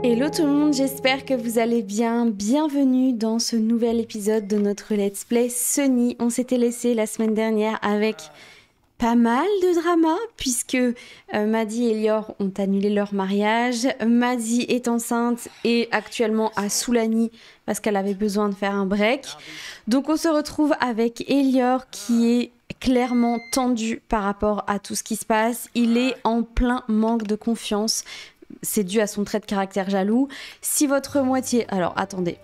Hello tout le monde, j'espère que vous allez bien. Bienvenue dans ce nouvel épisode de notre Let's Play Sunny. On s'était laissé la semaine dernière avec pas mal de drama puisque Maddie et Elior ont annulé leur mariage. Maddie est enceinte et actuellement à Soulani parce qu'elle avait besoin de faire un break. Donc on se retrouve avec Elior qui est clairement tendu par rapport à tout ce qui se passe. Il est en plein manque de confiance. C'est dû à son trait de caractère jaloux. Si votre moitié... Alors, attendez,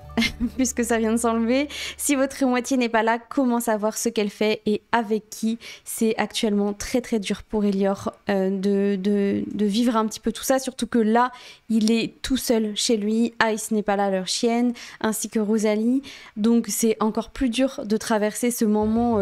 puisque ça vient de s'enlever. Si votre moitié n'est pas là, comment savoir ce qu'elle fait et avec qui? C'est actuellement très très dur pour Elior de vivre un petit peu tout ça, surtout que là, il est tout seul chez lui. Ice n'est pas là, leur chienne, ainsi que Rosalie. Donc, c'est encore plus dur de traverser ce moment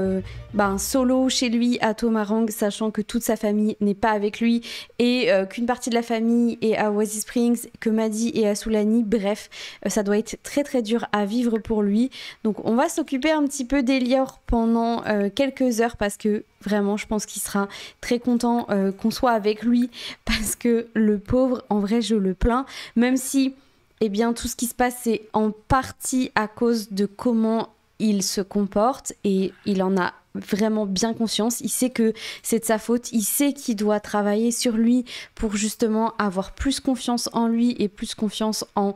solo chez lui à Tomarang, sachant que toute sa famille n'est pas avec lui et qu'une partie de la famille est à Oasis Springs, que Maddie est à Soulani. Bref, ça doit être très très dur à vivre pour lui. Donc on va s'occuper un petit peu d'Elior pendant quelques heures parce que vraiment je pense qu'il sera très content qu'on soit avec lui parce que le pauvre, en vrai je le plains, même si tout ce qui se passe c'est en partie à cause de comment il se comporte et il en a vraiment bien conscience. Il sait que c'est de sa faute, il sait qu'il doit travailler sur lui pour justement avoir plus confiance en lui et plus confiance en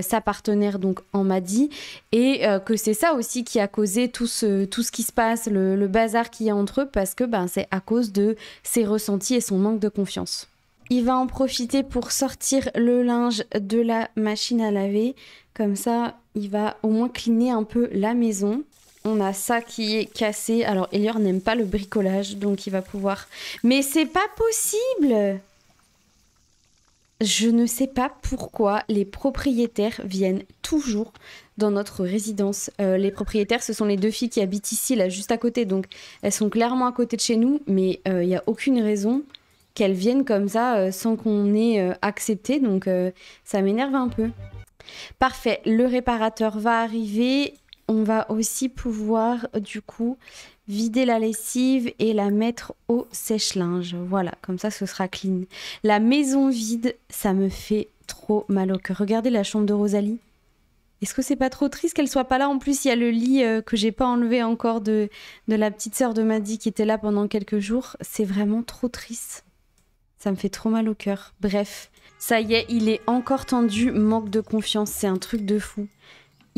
sa partenaire, donc en Maddie, et que c'est ça aussi qui a causé tout ce qui se passe, le bazar qu'il y a entre eux, parce que c'est à cause de ses ressentis et son manque de confiance. Il va en profiter pour sortir le linge de la machine à laver, comme ça il va au moins cleaner un peu la maison. On a ça qui est cassé. Alors, Elior n'aime pas le bricolage, donc il va pouvoir... Mais c'est pas possible! Je ne sais pas pourquoi les propriétaires viennent toujours dans notre résidence. Les propriétaires, ce sont les deux filles qui habitent ici, là, juste à côté. Donc, elles sont clairement à côté de chez nous, mais il n'y a aucune raison qu'elles viennent comme ça sans qu'on ait accepté. Donc, ça m'énerve un peu. Parfait, le réparateur va arriver... On va aussi pouvoir, du coup, vider la lessive et la mettre au sèche-linge. Voilà, comme ça, ce sera clean. La maison vide, ça me fait trop mal au cœur. Regardez la chambre de Rosalie. Est-ce que c'est pas trop triste qu'elle soit pas là? En plus, il y a le lit que j'ai pas enlevé encore de la petite sœur de Maddie qui était là pendant quelques jours. C'est vraiment trop triste. Ça me fait trop mal au cœur. Bref, ça y est, il est encore tendu, manque de confiance. C'est un truc de fou.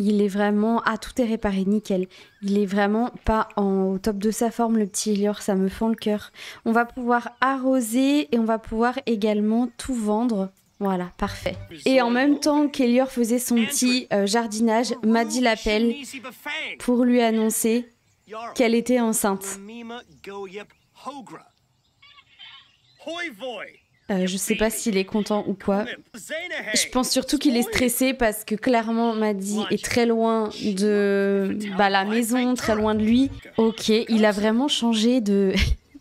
Il est vraiment... Ah, tout est réparé, nickel. Il est vraiment pas au top de sa forme, le petit Elior, ça me fend le cœur. On va pouvoir arroser et on va pouvoir également tout vendre. Voilà, parfait. Et en même temps qu'Elior faisait son petit jardinage, Maddie l'appelle pour lui annoncer qu'elle était enceinte. Je sais pas s'il est content ou quoi. Je pense surtout qu'il est stressé parce que clairement Maddie est très loin de la maison, très loin de lui. Ok, il a vraiment changé de...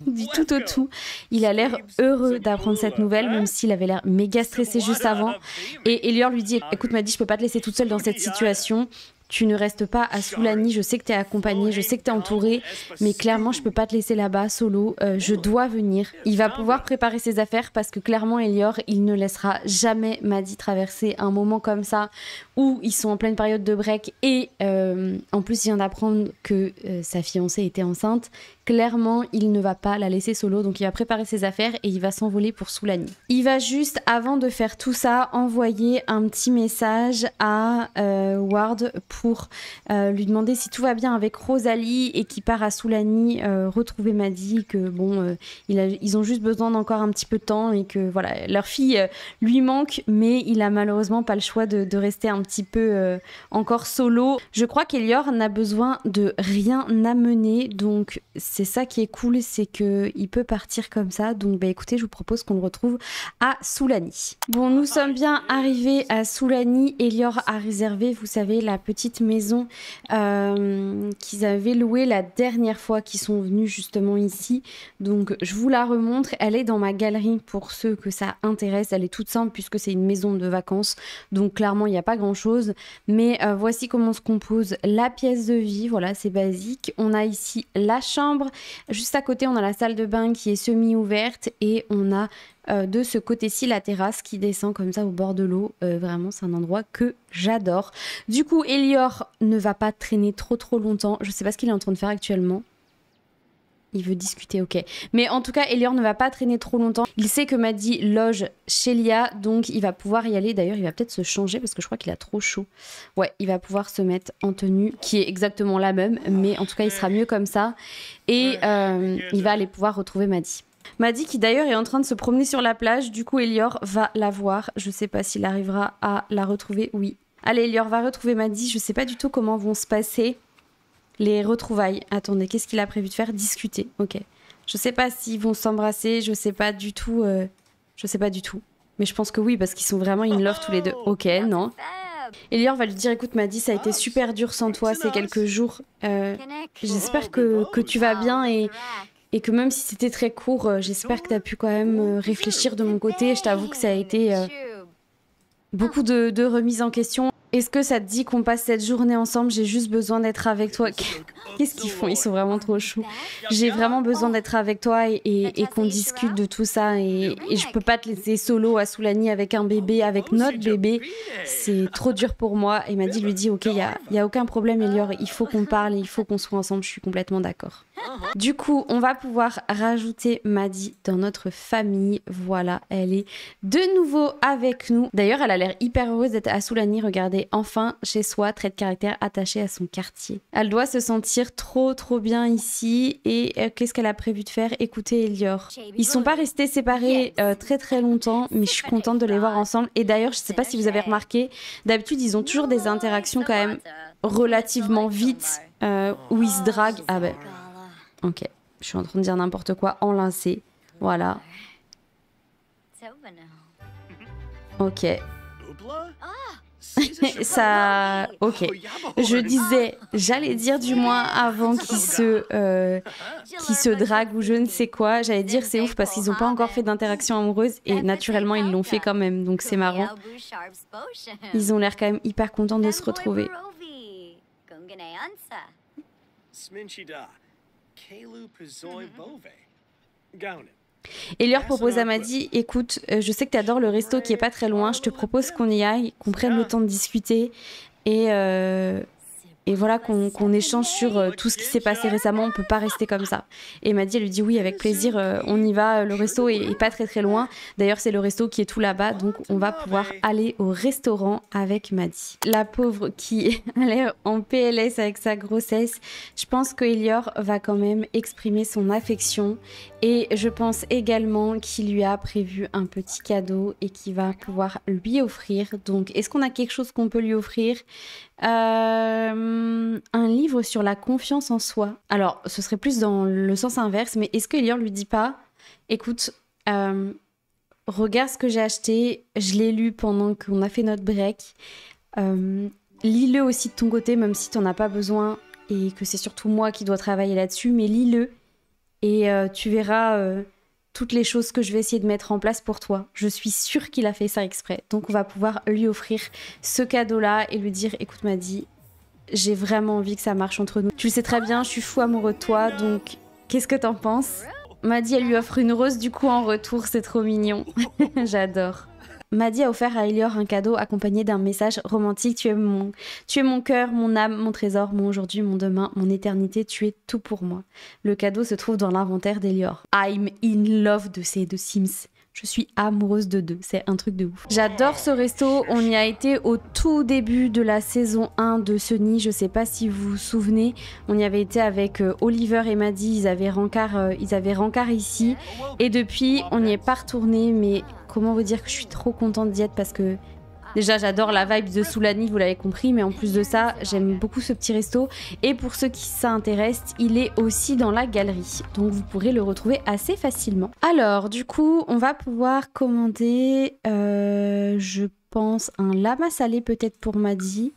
du tout au tout. Il a l'air heureux d'apprendre cette nouvelle, même s'il avait l'air méga stressé juste avant. Et Elior lui dit, écoute Maddie, je peux pas te laisser toute seule dans cette situation. Tu ne restes pas à Soulani, je sais que tu es accompagnée, je sais que tu es entourée, mais clairement, je peux pas te laisser là-bas, solo. Je dois venir. Il va pouvoir préparer ses affaires parce que clairement, Elior, il ne laissera jamais Maddie traverser un moment comme ça où ils sont en pleine période de break et en plus, il vient d'apprendre que sa fiancée était enceinte. Clairement, il ne va pas la laisser solo, donc il va préparer ses affaires et il va s'envoler pour Soulani. Il va juste, avant de faire tout ça, envoyer un petit message à Ward pour lui demander si tout va bien avec Rosalie et qui part à Soulani retrouver Maddie, que bon, ils ont juste besoin d'encore un petit peu de temps et que voilà, leur fille lui manque, mais il a malheureusement pas le choix de rester un petit peu encore solo. Je crois qu'Elior n'a besoin de rien amener, donc c'est ça qui est cool, c'est qu'il peut partir comme ça. Donc écoutez, je vous propose qu'on le retrouve à Soulani. Bon, nous sommes bien arrivés à Soulani. Elior a réservé, vous savez, la petite maison qu'ils avaient louée la dernière fois qu'ils sont venus justement ici. Donc je vous la remontre. Elle est dans ma galerie pour ceux que ça intéresse. Elle est toute simple puisque c'est une maison de vacances. Donc clairement, il n'y a pas grand-chose. Mais voici comment se compose la pièce de vie. Voilà, c'est basique. On a ici la chambre, Juste à côté, on a la salle de bain qui est semi-ouverte et on a de ce côté-ci la terrasse qui descend comme ça au bord de l'eau. Vraiment, c'est un endroit que j'adore. Du coup, Elior ne va pas traîner trop longtemps. Je sais pas ce qu'il est en train de faire actuellement. Il veut discuter, ok. Mais en tout cas, Elior ne va pas traîner trop longtemps. Il sait que Maddie loge chez Lia, donc il va pouvoir y aller. D'ailleurs, il va peut-être se changer parce que je crois qu'il a trop chaud. Ouais, il va pouvoir se mettre en tenue qui est exactement la même, mais en tout cas, il sera mieux comme ça. Et il va aller pouvoir retrouver Maddie. Maddie qui d'ailleurs est en train de se promener sur la plage. Du coup, Elior va la voir. Je sais pas s'il arrivera à la retrouver. Oui. Allez, Elior va retrouver Maddie. Je sais pas du tout comment vont se passer les retrouvailles. Attendez, qu'est-ce qu'il a prévu de faire? Discuter, ok. Je sais pas s'ils vont s'embrasser, je sais pas du tout. Je sais pas du tout. Mais je pense que oui, parce qu'ils sont vraiment in love tous les deux. Ok, non. Elior va lui dire, écoute Maddie, ça a été super dur sans toi ces quelques jours. J'espère que tu vas bien et que même si c'était très court, j'espère que tu as pu quand même réfléchir de mon côté. Je t'avoue que ça a été beaucoup de remises en question. Est-ce que ça te dit qu'on passe cette journée ensemble? J'ai juste besoin d'être avec toi. Qu'est-ce qu'ils font? Ils sont vraiment trop choux. J'ai vraiment besoin d'être avec toi et qu'on discute de tout ça. Et je peux pas te laisser solo à Soulani avec un bébé, avec notre bébé. C'est trop dur pour moi. Et Maddie lui dit, ok, y a aucun problème, Elior. Il faut qu'on parle et il faut qu'on soit ensemble. Je suis complètement d'accord. Du coup, on va pouvoir rajouter Maddie dans notre famille. Voilà, elle est de nouveau avec nous. D'ailleurs, elle a l'air hyper heureuse d'être à Soulani. Regardez, enfin chez soi, trait de caractère attaché à son quartier. Elle doit se sentir trop bien ici. Et qu'est-ce qu'elle a prévu de faire? Écoutez, Elior. Ils sont pas restés séparés très longtemps, mais je suis contente de les voir ensemble. Et d'ailleurs, je sais pas si vous avez remarqué, d'habitude, ils ont toujours des interactions quand même relativement vite où ils se draguent. Ah ben... Ok, je suis en train de dire n'importe quoi, enlacé. Voilà. Ok. Ça... Ok. Je disais, j'allais dire du moins avant qu'ils se draguent ou je ne sais quoi. J'allais dire c'est ouf parce qu'ils n'ont pas encore fait d'interaction amoureuse et naturellement ils l'ont fait quand même, donc c'est marrant. Ils ont l'air quand même hyper contents de se retrouver. Elior propose à Maddie, écoute, je sais que tu adores le resto qui est pas très loin, je te propose qu'on y aille, qu'on prenne le temps de discuter et voilà qu'on échange sur tout ce qui s'est passé récemment, on peut pas rester comme ça. Et Maddie elle lui dit oui avec plaisir, on y va, le resto est pas très loin. D'ailleurs c'est le resto qui est tout là-bas, donc on va pouvoir aller au restaurant avec Maddie. La pauvre qui a l'air en PLS avec sa grossesse, je pense que Elior va quand même exprimer son affection et je pense également qu'il lui a prévu un petit cadeau et qu'il va pouvoir lui offrir. Donc est-ce qu'on a quelque chose qu'on peut lui offrir? Un livre sur la confiance en soi. Alors, ce serait plus dans le sens inverse, mais est-ce que Elior lui dit pas, écoute, regarde ce que j'ai acheté, je l'ai lu pendant qu'on a fait notre break, lis-le aussi de ton côté, même si tu n'en as pas besoin et que c'est surtout moi qui dois travailler là-dessus, mais lis-le et tu verras toutes les choses que je vais essayer de mettre en place pour toi. Je suis sûre qu'il a fait ça exprès. Donc on va pouvoir lui offrir ce cadeau-là et lui dire, écoute Maddie, j'ai vraiment envie que ça marche entre nous. Tu le sais très bien, je suis fou amoureux de toi, donc qu'est-ce que t'en penses? Maddie, elle lui offre une rose du coup en retour, c'est trop mignon. J'adore. Maddie a offert à Elior un cadeau accompagné d'un message romantique. Tu es mon cœur, mon âme, mon trésor, mon aujourd'hui, mon demain, mon éternité. Tu es tout pour moi. Le cadeau se trouve dans l'inventaire d'Elior. I'm in love de ces deux Sims. Je suis amoureuse de deux, c'est un truc de ouf. J'adore ce resto, on y a été au tout début de la saison 1 de Sunny, je sais pas si vous vous souvenez, on y avait été avec Oliver et Maddie, ils avaient rencard ici, et depuis on n'y est pas retourné, mais comment vous dire que je suis trop contente d'y être parce que déjà, j'adore la vibe de Soulani, vous l'avez compris, mais en plus de ça, j'aime beaucoup ce petit resto. Et pour ceux qui s'intéressent, il est aussi dans la galerie. Donc, vous pourrez le retrouver assez facilement. Alors, du coup, on va pouvoir commander, je pense, un lama salé peut-être pour Maddie.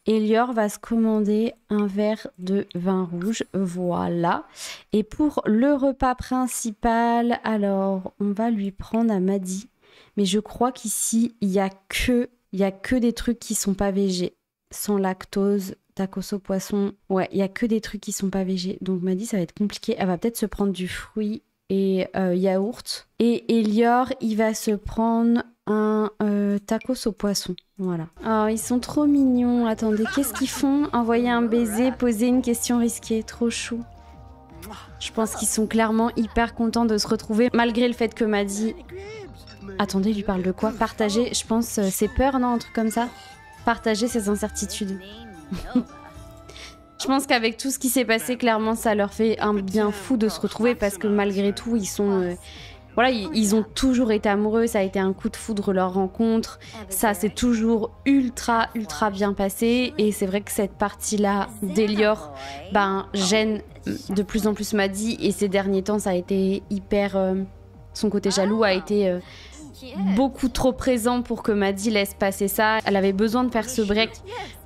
Elior va se commander un verre de vin rouge, voilà. Et pour le repas principal, alors, on va lui prendre à Maddie. Mais je crois qu'ici, il y a que des trucs qui sont pas végés. Sans lactose, tacos au poisson. Ouais, il y a que des trucs qui sont pas végés. Donc m'a dit ça va être compliqué. Elle va peut-être se prendre du fruit et yaourt. Et Elior, il va se prendre un tacos au poisson. Voilà. Oh, ils sont trop mignons. Attendez, qu'est-ce qu'ils font? Envoyer un baiser, poser une question risquée. Trop chou. Je pense qu'ils sont clairement hyper contents de se retrouver, malgré le fait que Maddy... Attendez, il lui parle de quoi? Partager, je pense, ses peurs, non? Un truc comme ça? Partager ses incertitudes. Je pense qu'avec tout ce qui s'est passé, clairement, ça leur fait un bien fou de se retrouver parce que malgré tout, ils sont... voilà, ils ont toujours été amoureux, ça a été un coup de foudre leur rencontre, ça s'est toujours ultra bien passé et c'est vrai que cette partie-là d'Elior gêne de plus en plus Maddy et ces derniers temps ça a été hyper... son côté jaloux a été beaucoup trop présent pour que Maddy laisse passer ça. Elle avait besoin de faire ce break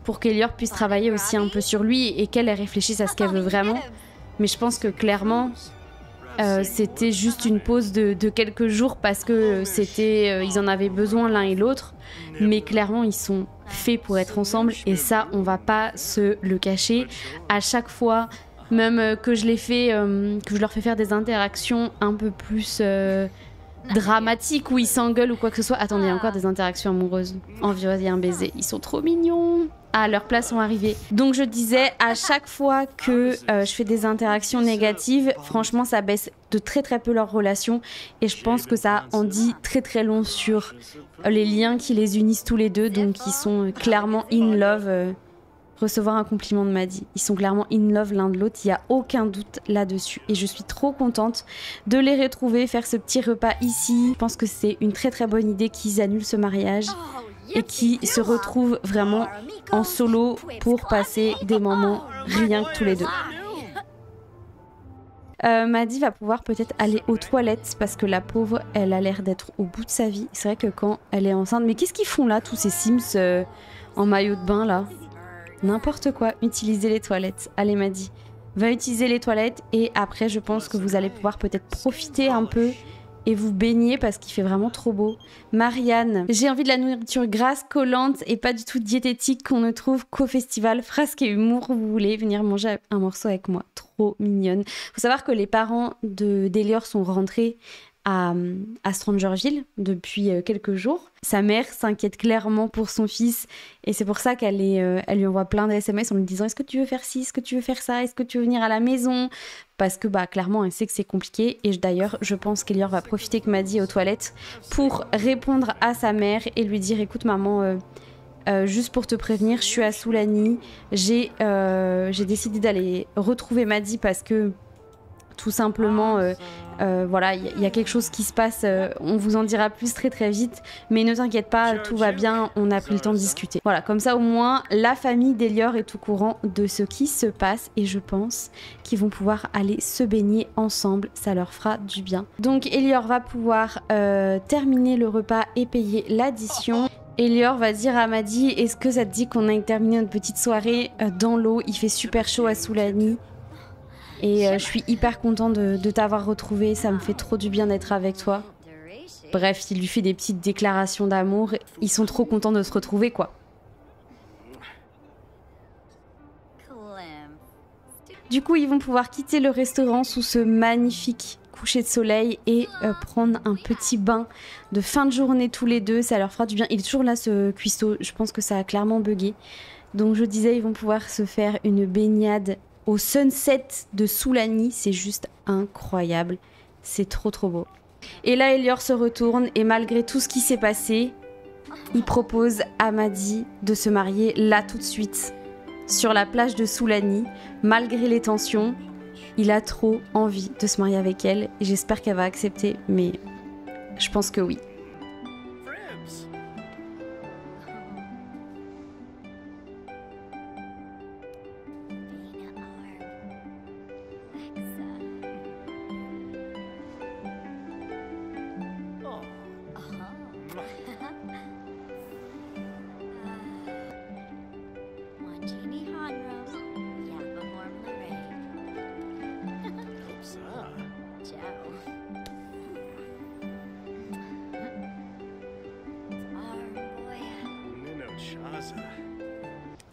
pour qu'Elior puisse travailler aussi un peu sur lui et qu'elle réfléchisse à ce qu'elle veut vraiment. Mais je pense que clairement... c'était juste une pause de quelques jours parce que ils en avaient besoin l'un et l'autre, mais clairement ils sont faits pour être ensemble et ça on va pas se le cacher. À chaque fois, même que je leur fais faire des interactions un peu plus dramatiques où ils s'engueulent ou quoi que ce soit. Attendez, il y a encore des interactions amoureuses. Envoyer un baiser, ils sont trop mignons. Ah, leurs plats sont arrivés. Donc je disais, à chaque fois que je fais des interactions négatives, franchement ça baisse de très peu leur relation et je pense que ça en dit très long sur les liens qui les unissent tous les deux, donc ils sont clairement in love. Recevoir un compliment de Maddy, ils sont clairement in love l'un de l'autre, il n'y a aucun doute là-dessus et je suis trop contente de les retrouver, faire ce petit repas ici. Je pense que c'est une très bonne idée qu'ils annulent ce mariage et qui se retrouvent vraiment en solo pour passer des moments rien que tous les deux. Maddy va pouvoir peut-être aller aux toilettes parce que la pauvre, elle a l'air d'être au bout de sa vie. C'est vrai que quand elle est enceinte... Mais qu'est-ce qu'ils font là, tous ces Sims en maillot de bain là? N'importe quoi, utilisez les toilettes. Allez Maddy, va utiliser les toilettes et après je pense que vous allez pouvoir peut-être profiter un peu et vous baigner parce qu'il fait vraiment trop beau. Marianne, j'ai envie de la nourriture grasse, collante et pas du tout diététique qu'on ne trouve qu'au festival Frasque et Humour. Vous voulez venir manger un morceau avec moi? Trop mignonne. Faut savoir que les parents d'Elior sont rentrés à Strangerville depuis quelques jours. Sa mère s'inquiète clairement pour son fils et c'est pour ça qu'elle lui envoie plein de SMS en lui disant est-ce que tu veux faire ci, est-ce que tu veux faire ça, est-ce que tu veux venir à la maison, parce que clairement elle sait que c'est compliqué et d'ailleurs je pense qu'Elior va profiter que Maddy est aux toilettes pour répondre à sa mère et lui dire écoute maman, juste pour te prévenir, je suis à Soulani, j'ai décidé d'aller retrouver Maddy parce que tout simplement, voilà, il y a quelque chose qui se passe, on vous en dira plus très vite, mais ne t'inquiète pas, tout va bien, on a pris le temps de discuter. Voilà, comme ça au moins, la famille d'Elior est au courant de ce qui se passe et je pense qu'ils vont pouvoir aller se baigner ensemble, ça leur fera du bien. Donc Elior va pouvoir terminer le repas et payer l'addition. Elior va dire à Maddy, est-ce que ça te dit qu'on aille terminer notre petite soirée dans l'eau, il fait super chaud à Soulani. Et je suis hyper contente de t'avoir retrouvé, ça me fait trop du bien d'être avec toi. Bref, il lui fait des petites déclarations d'amour, ils sont trop contents de se retrouver quoi. Du coup, ils vont pouvoir quitter le restaurant sous ce magnifique coucher de soleil et prendre un petit bain de fin de journée tous les deux, ça leur fera du bien. Il est toujours là ce cuistot, je pense que ça a clairement bugué. Donc je disais, ils vont pouvoir se faire une baignade au sunset de Soulani, c'est juste incroyable, c'est trop beau. Et là Elior se retourne et malgré tout ce qui s'est passé, il propose à Maddy de se marier là tout de suite, sur la plage de Soulani. Malgré les tensions, il a trop envie de se marier avec elle et j'espère qu'elle va accepter, mais je pense que oui.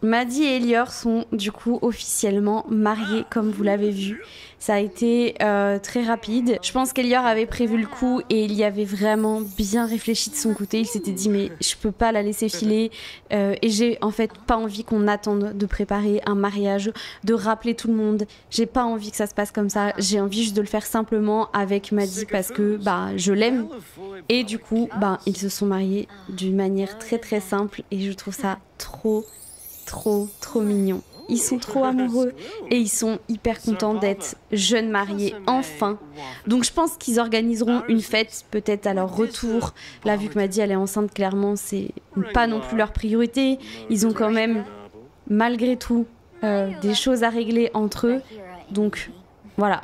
Maddy et Elior sont du coup officiellement mariés comme vous l'avez vu. Ça a été très rapide. Je pense qu'Elior avait prévu le coup et il y avait vraiment bien réfléchi de son côté. Il s'était dit mais je peux pas la laisser filer et j'ai en fait pas envie qu'on attende de préparer un mariage, de rappeler tout le monde. J'ai pas envie que ça se passe comme ça. J'ai envie juste de le faire simplement avec Maddy parce que je l'aime. Et du coup ils se sont mariés d'une manière très très simple et je trouve ça trop mignon. Ils sont trop amoureux et ils sont hyper contents d'être jeunes mariés enfin. Donc je pense qu'ils organiseront une fête peut-être à leur retour. Là vu que Maddy elle est enceinte, clairement c'est pas non plus leur priorité. Ils ont quand même malgré tout des choses à régler entre eux. Donc voilà,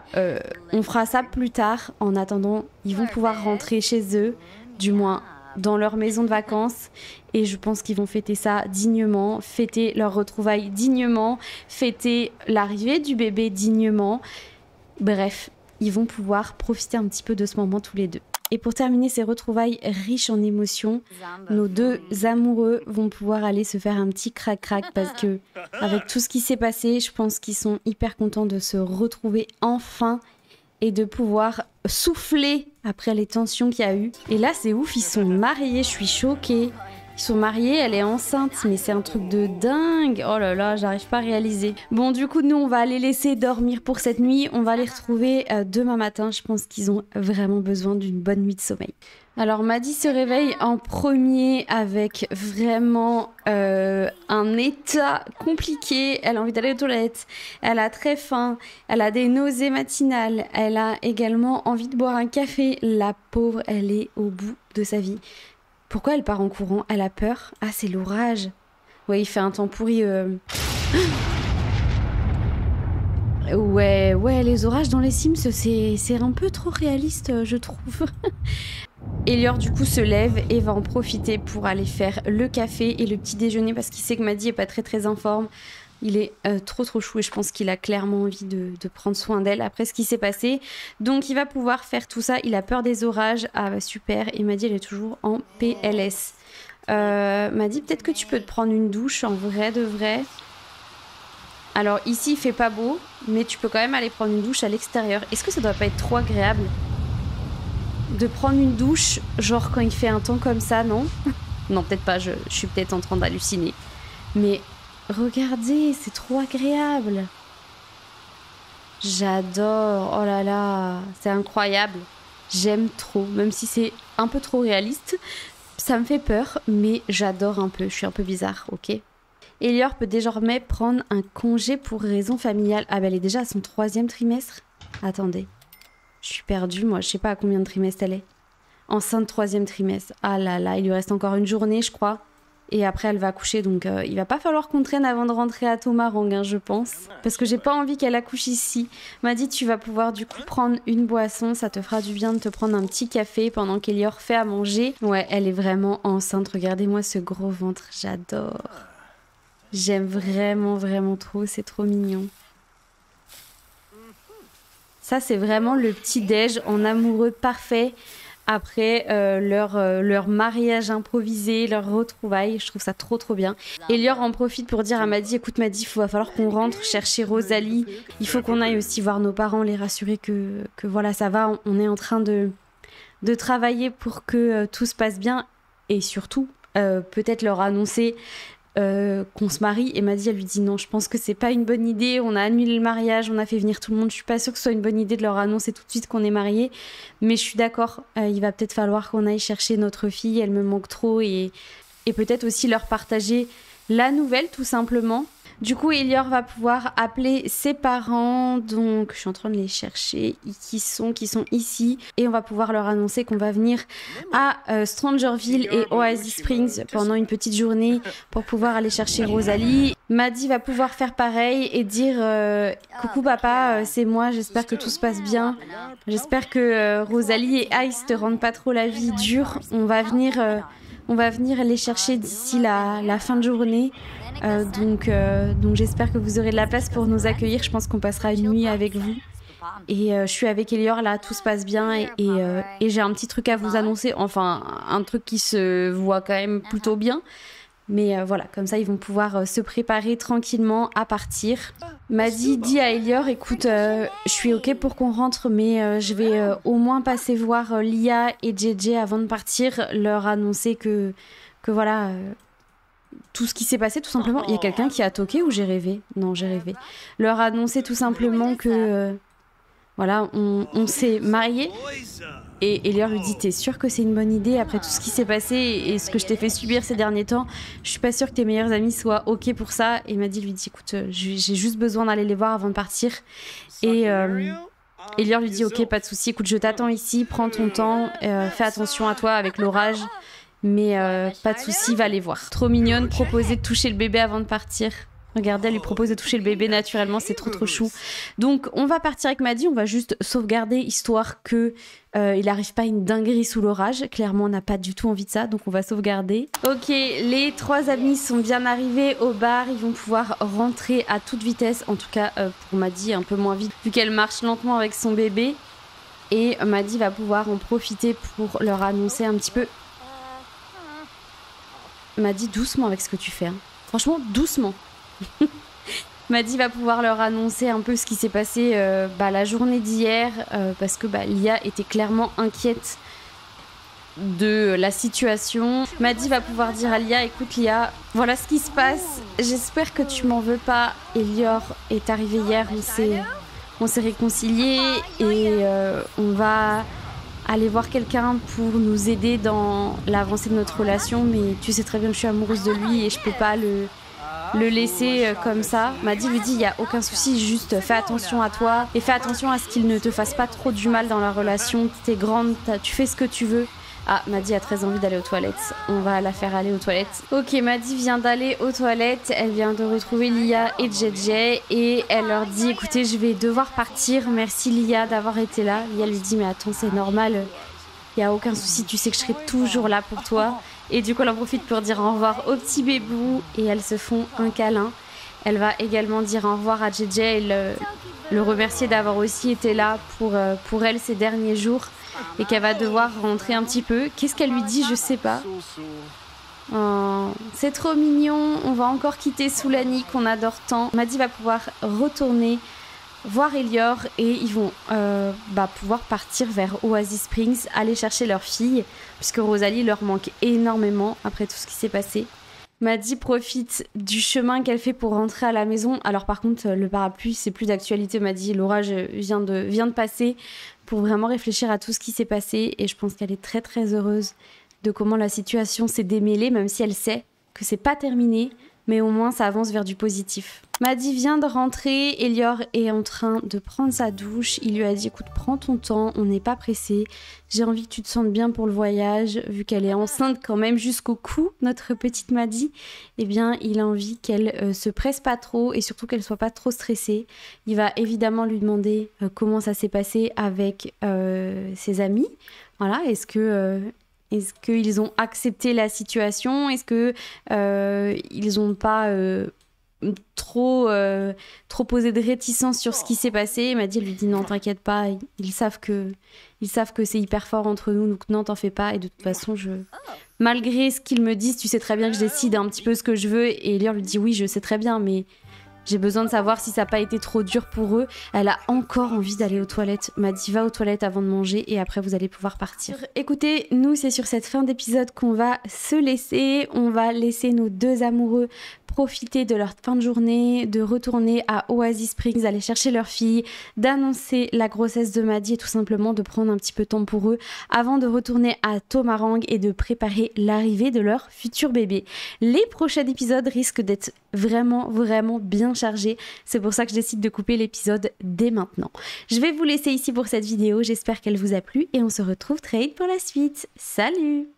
on fera ça plus tard. En attendant, ils vont pouvoir rentrer chez eux, du moins dans leur maison de vacances, et je pense qu'ils vont fêter ça dignement, fêter leur retrouvaille dignement, fêter l'arrivée du bébé dignement. Bref, ils vont pouvoir profiter un petit peu de ce moment tous les deux. Et pour terminer ces retrouvailles riches en émotions, nos deux amoureux vont pouvoir aller se faire un petit crac-crac parce que avec tout ce qui s'est passé, je pense qu'ils sont hyper contents de se retrouver enfin et de pouvoir souffler après les tensions qu'il y a eu. Et là, c'est ouf, ils sont mariés, je suis choquée. Ils sont mariés, elle est enceinte, mais c'est un truc de dingue. Oh là là, j'arrive pas à réaliser. Bon, du coup, nous, on va les laisser dormir pour cette nuit. On va les retrouver demain matin. Je pense qu'ils ont vraiment besoin d'une bonne nuit de sommeil. Alors, Maddy se réveille en premier avec vraiment un état compliqué. Elle a envie d'aller aux toilettes. Elle a très faim. Elle a des nausées matinales. Elle a également envie de boire un café. La pauvre, elle est au bout de sa vie. Pourquoi elle part en courant? Elle a peur? Ah, c'est l'orage. Ouais, il fait un temps pourri. Ouais, les orages dans les Sims, c'est un peu trop réaliste, je trouve. Elior, du coup, se lève et va en profiter pour aller faire le café et le petit déjeuner parce qu'il sait que Maddy est pas très en forme. Il est trop chou et je pense qu'il a clairement envie de prendre soin d'elle après ce qui s'est passé. Donc il va pouvoir faire tout ça. Il a peur des orages. Ah bah super. Et Maddy elle est toujours en PLS. Maddy, peut-être que tu peux te prendre une douche en vrai de vrai. Alors ici il fait pas beau, mais tu peux quand même aller prendre une douche à l'extérieur. Est-ce que ça doit pas être trop agréable de prendre une douche genre quand il fait un temps comme ça, non? Non, peut-être pas, je suis peut-être en train d'halluciner. Mais regardez, c'est trop agréable. J'adore. Oh là là, c'est incroyable. J'aime trop, même si c'est un peu trop réaliste. Ça me fait peur, mais j'adore un peu. Je suis un peu bizarre, ok? Elior peut désormais prendre un congé pour raison familiale. Ah bah elle est déjà à son 3e trimestre. Attendez, je suis perdue, moi. Je sais pas à combien de trimestres elle est. Enceinte 3e trimestre. Ah là là, il lui reste encore une journée, je crois. Et après, elle va accoucher, donc il va pas falloir qu'on traîne avant de rentrer à Tomarang, hein, je pense. Parce que j'ai pas envie qu'elle accouche ici. Maddy, tu vas pouvoir du coup prendre une boisson, ça te fera du bien de te prendre un petit café pendant qu'Elior fait à manger. Ouais, elle est vraiment enceinte, regardez-moi ce gros ventre, j'adore. J'aime vraiment trop, c'est trop mignon. Ça, c'est vraiment le petit déj en amoureux parfait. Après leur mariage improvisé, leur retrouvaille, je trouve ça trop bien. Elior en profite pour dire à Maddy, écoute Maddy, il va falloir qu'on rentre chercher Rosalie, il faut qu'on aille aussi voir nos parents, les rassurer que voilà ça va, on est en train de travailler pour que tout se passe bien et surtout peut-être leur annoncer qu'on se marie. Et Maddy elle lui dit non, je pense que c'est pas une bonne idée, on a annulé le mariage, on a fait venir tout le monde, je suis pas sûre que ce soit une bonne idée de leur annoncer tout de suite qu'on est mariés, mais je suis d'accord, il va peut-être falloir qu'on aille chercher notre fille, elle me manque trop, et peut-être aussi leur partager la nouvelle tout simplement. Du coup, Elior va pouvoir appeler ses parents, donc je suis en train de les chercher, qui sont ici, et on va pouvoir leur annoncer qu'on va venir à Strangerville et Oasis Springs pendant une petite journée pour pouvoir aller chercher Rosalie. Maddy va pouvoir faire pareil et dire coucou papa, c'est moi, j'espère que tout se passe bien, j'espère que Rosalie et Ice te rendent pas trop la vie dure, on va venir les chercher d'ici la fin de journée. Donc j'espère que vous aurez de la place pour nous accueillir. Je pense qu'on passera une nuit avec vous. Et je suis avec Elior là, tout se passe bien et j'ai un petit truc à vous annoncer. Enfin, un truc qui se voit quand même plutôt bien. Mais voilà, comme ça ils vont pouvoir se préparer tranquillement à partir. Maddy dit à Elior, écoute, je suis ok pour qu'on rentre, mais je vais au moins passer voir Lia et JJ avant de partir, leur annoncer que voilà, tout ce qui s'est passé tout simplement. Il y a quelqu'un qui a toqué ou j'ai rêvé? Non, j'ai rêvé. Leur annoncer tout simplement que voilà, on s'est mariés. Et Elior lui dit, t'es sûr que c'est une bonne idée après tout ce qui s'est passé et ce que je t'ai fait subir ces derniers temps? Je suis pas sûre que tes meilleurs amis soient ok pour ça. Et Maddy lui dit, écoute, j'ai juste besoin d'aller les voir avant de partir. Et Elior lui dit, ok, pas de souci, écoute, je t'attends ici, prends ton temps, fais attention à toi avec l'orage. Mais pas de souci, va les voir. Trop mignonne, proposer de toucher le bébé avant de partir. Regardez, elle lui propose de toucher le bébé naturellement, c'est trop chou. Donc on va partir avec Maddy, on va juste sauvegarder histoire que il n'arrive pas une dinguerie sous l'orage. Clairement on n'a pas du tout envie de ça, donc on va sauvegarder. Ok, les 3 amis sont bien arrivés au bar, ils vont pouvoir rentrer à toute vitesse. En tout cas pour Maddy un peu moins vite vu qu'elle marche lentement avec son bébé. Et Maddy va pouvoir en profiter pour leur annoncer un petit peu. Maddy, doucement avec ce que tu fais, hein. Franchement doucement. Maddy va pouvoir leur annoncer un peu ce qui s'est passé la journée d'hier parce que Lia était clairement inquiète de la situation. Maddy va pouvoir dire à Lia, écoute Lia, voilà ce qui se passe, j'espère que tu m'en veux pas. Elior est arrivé hier, on s'est réconciliés et on va aller voir quelqu'un pour nous aider dans l'avancée de notre relation, mais tu sais très bien que je suis amoureuse de lui et je peux pas le laisser comme ça. Maddy lui dit, il n'y a aucun souci, juste fais attention à toi et fais attention à ce qu'il ne te fasse pas trop du mal dans la relation. T'es grande, tu fais ce que tu veux. Ah, Maddy a très envie d'aller aux toilettes. On va la faire aller aux toilettes. Ok, Maddy vient d'aller aux toilettes. Elle vient de retrouver Lia et JJ et elle leur dit, écoutez, je vais devoir partir. Merci Lia d'avoir été là. Lia lui dit, mais attends, c'est normal. Il n'y a aucun souci, tu sais que je serai toujours là pour toi. Et du coup, elle en profite pour dire au revoir au petit bébou et elles se font un câlin. Elle va également dire au revoir à JJ et le remercier d'avoir aussi été là pour elle ces derniers jours et qu'elle va devoir rentrer un petit peu. Qu'est-ce qu'elle lui dit? Je sais pas. Oh, c'est trop mignon. On va encore quitter Soulani qu'on adore tant. Maddy va pouvoir retourner voir Elior et ils vont pouvoir partir vers Oasis Springs, aller chercher leur fille, puisque Rosalie leur manque énormément après tout ce qui s'est passé. Maddy profite du chemin qu'elle fait pour rentrer à la maison. Alors par contre, le parapluie, c'est plus d'actualité, Maddy. L'orage vient de passer pour vraiment réfléchir à tout ce qui s'est passé et je pense qu'elle est très très heureuse de comment la situation s'est démêlée, même si elle sait que c'est pas terminé. Mais au moins ça avance vers du positif. Maddy vient de rentrer, Elior est en train de prendre sa douche. Il lui a dit, écoute, prends ton temps, on n'est pas pressé. J'ai envie que tu te sentes bien pour le voyage, vu qu'elle est enceinte quand même jusqu'au cou, notre petite Maddy. Eh bien, il a envie qu'elle se presse pas trop et surtout qu'elle soit pas trop stressée. Il va évidemment lui demander comment ça s'est passé avec ses amis. Voilà, est-ce qu'ils ont accepté la situation? Est-ce qu'ils n'ont pas trop posé de réticence sur ce qui s'est passé? Maddy lui dit non, t'inquiète pas, ils savent que c'est hyper fort entre nous, donc non, t'en fais pas. Et de toute façon, malgré ce qu'ils me disent, tu sais très bien que je décide un petit peu ce que je veux. Et Elior lui dit oui, je sais très bien, mais j'ai besoin de savoir si ça n'a pas été trop dur pour eux. Elle a encore envie d'aller aux toilettes. Maddy va aux toilettes avant de manger et après vous allez pouvoir partir. Écoutez, nous c'est sur cette fin d'épisode qu'on va se laisser. On va laisser nos 2 amoureux profiter de leur fin de journée, de retourner à Oasis Springs, aller chercher leur fille, d'annoncer la grossesse de Maddy et tout simplement de prendre un petit peu de temps pour eux avant de retourner à Tomarang et de préparer l'arrivée de leur futur bébé. Les prochains épisodes risquent d'être vraiment bien chargés. C'est pour ça que je décide de couper l'épisode dès maintenant. Je vais vous laisser ici pour cette vidéo. J'espère qu'elle vous a plu et on se retrouve très vite pour la suite. Salut!